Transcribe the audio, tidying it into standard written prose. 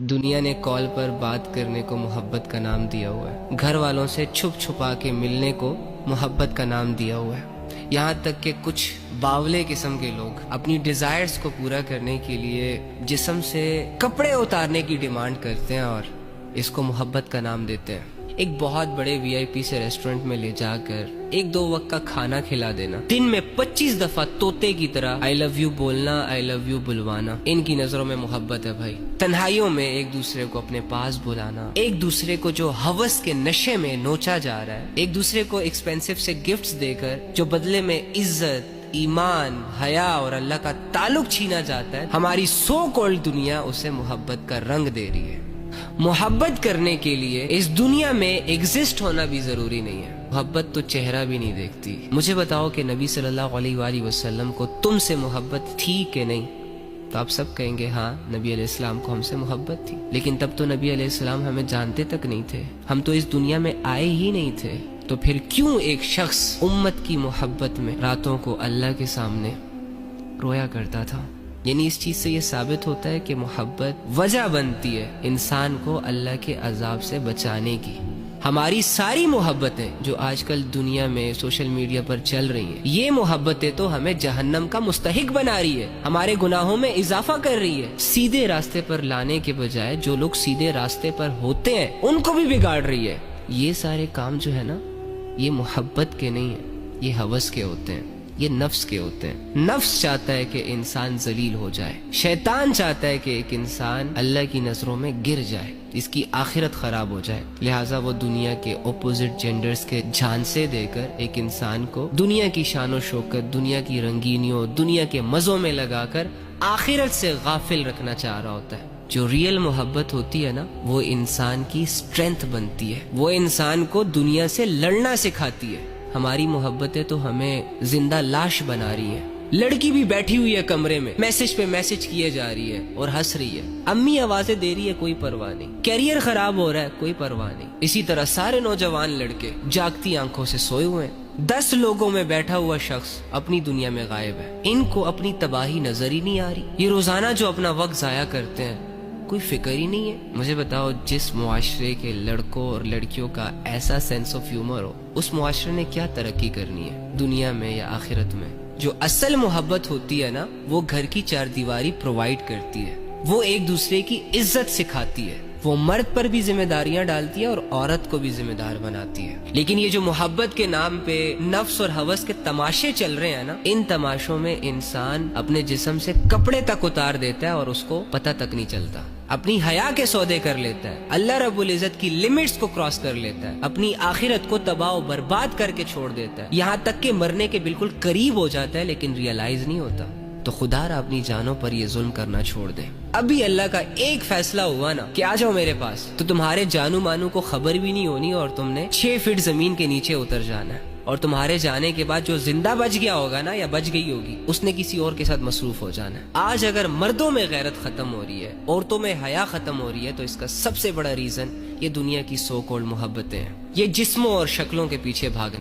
دنیا نے کال پر بات کرنے کو محبت کا نام دیا ہوا ہے، گھر والوں سے چھپ چھپا کے ملنے کو محبت کا نام دیا ہوا ہے، یہاں تک کہ کچھ باولے قسم کے لوگ اپنی ڈیزائرز کو پورا کرنے کے لیے جسم سے کپڑے اتارنے کی ڈیمانڈ کرتے ہیں اور اس کو محبت کا نام دیتے ہیں۔ ایک بہت بڑے وی آئی پی سے ریسٹورنٹ میں لے جا کر ایک دو وقت کا کھانا کھلا دینا، دن میں 25 دفعہ طوطے کی طرح آئی لو یو بولنا، آئی لو یو بلوانا، ان کی نظروں میں محبت ہے بھائی۔ تنہائیوں میں ایک دوسرے کو اپنے پاس بلانا، ایک دوسرے کو جو ہوس کے نشے میں نوچا جا رہا ہے، ایک دوسرے کو ایکسپینسو سے گفٹس دے کر جو بدلے میں عزت، ایمان، حیا اور اللہ کا تعلق چھینا جاتا ہے، ہماری سو کالڈ دنیا اسے محبت کا رنگ دے رہی ہے۔ محبت کرنے کے لیے اس دنیا میں ایگزسٹ ہونا بھی ضروری نہیں ہے، محبت تو چہرہ بھی نہیں دیکھتی۔ مجھے بتاؤ کہ نبی صلی اللہ علیہ وآلہ وسلم کو تم سے محبت تھی کہ نہیں؟ تو آپ سب کہیں گے ہاں، نبی علیہ السلام کو ہم سے محبت تھی، لیکن تب تو نبی علیہ السلام ہمیں جانتے تک نہیں تھے، ہم تو اس دنیا میں آئے ہی نہیں تھے۔ تو پھر کیوں ایک شخص امت کی محبت میں راتوں کو اللہ کے سامنے رویا کرتا تھا؟ یعنی اس چیز سے یہ ثابت ہوتا ہے کہ محبت وجہ بنتی ہے انسان کو اللہ کے عذاب سے بچانے کی۔ ہماری ساری محبتیں جو آج کل دنیا میں سوشل میڈیا پر چل رہی ہیں، یہ محبتیں تو ہمیں جہنم کا مستحق بنا رہی ہے، ہمارے گناہوں میں اضافہ کر رہی ہے، سیدھے راستے پر لانے کے بجائے جو لوگ سیدھے راستے پر ہوتے ہیں ان کو بھی بگاڑ رہی ہے۔ یہ سارے کام جو ہے نا، یہ محبت کے نہیں ہیں، یہ ہوس کے ہوتے ہیں، یہ نفس کے ہوتے ہیں۔ نفس چاہتا ہے کہ انسان ذلیل ہو جائے، شیطان چاہتا ہے کہ ایک انسان اللہ کی نظروں میں گر جائے، اس کی آخرت خراب ہو جائے، لہٰذا وہ دنیا کے اپوزٹ جینڈرز کے جھانسے دے کر ایک انسان کو دنیا کی شان و شوکت، دنیا کی رنگینیوں، دنیا کے مزوں میں لگا کر آخرت سے غافل رکھنا چاہ رہا ہوتا ہے۔ جو ریئل محبت ہوتی ہے نا، وہ انسان کی اسٹرینتھ بنتی ہے، وہ انسان کو دنیا سے لڑنا سکھاتی ہے۔ ہماری محبتیں تو ہمیں زندہ لاش بنا رہی ہیں۔ لڑکی بھی بیٹھی ہوئی ہے کمرے میں، میسج پہ میسج کیے جا رہی ہے اور ہنس رہی ہے، امی آوازیں دے رہی ہے، کوئی پرواہ نہیں، کیریئر خراب ہو رہا ہے، کوئی پرواہ نہیں۔ اسی طرح سارے نوجوان لڑکے جاگتی آنکھوں سے سوئے ہوئے ہیں، 10 لوگوں میں بیٹھا ہوا شخص اپنی دنیا میں غائب ہے، ان کو اپنی تباہی نظر ہی نہیں آ رہی۔ یہ روزانہ جو اپنا وقت ضائع کرتے ہیں، کوئی فکر ہی نہیں ہے۔ مجھے بتاؤ، جس معاشرے کے لڑکوں اور لڑکیوں کا ایسا سینس آف ہیومر ہو، اس معاشرے نے کیا ترقی کرنی ہے دنیا میں یا آخرت میں؟ جو اصل محبت ہوتی ہے نا، وہ گھر کی چار دیواری پرووائڈ کرتی ہے، وہ ایک دوسرے کی عزت سکھاتی ہے، وہ مرد پر بھی ذمہ داریاں ڈالتی ہے اور عورت کو بھی ذمہ دار بناتی ہے۔ لیکن یہ جو محبت کے نام پہ نفس اور ہوس کے تماشے چل رہے ہیں نا، ان تماشوں میں انسان اپنے جسم سے کپڑے تک اتار دیتا ہے اور اس کو پتہ تک نہیں چلتا، اپنی حیا کے سودے کر لیتا ہے، اللہ رب العزت کی لیمٹس کو کراس کر لیتا ہے، اپنی آخرت کو تباہ و برباد کر کے چھوڑ دیتا ہے، یہاں تک کہ مرنے کے بالکل قریب ہو جاتا ہے لیکن ریئلائز نہیں ہوتا۔ تو خدا را اپنی جانوں پر یہ ظلم کرنا چھوڑ دے۔ ابھی اللہ کا ایک فیصلہ ہوا نا کہ آ جاؤ میرے پاس، تو تمہارے جانو مانو کو خبر بھی نہیں ہونی اور تم نے 6 فٹ زمین کے نیچے اتر جانا ہے، اور تمہارے جانے کے بعد جو زندہ بچ گیا ہوگا نا یا بچ گئی ہوگی، اس نے کسی اور کے ساتھ مصروف ہو جانا ہے۔ آج اگر مردوں میں غیرت ختم ہو رہی ہے، عورتوں میں حیا ختم ہو رہی ہے، تو اس کا سب سے بڑا ریزن یہ دنیا کی سو کالڈ محبتیں ہیں، یہ جسموں اور شکلوں کے پیچھے بھاگنا۔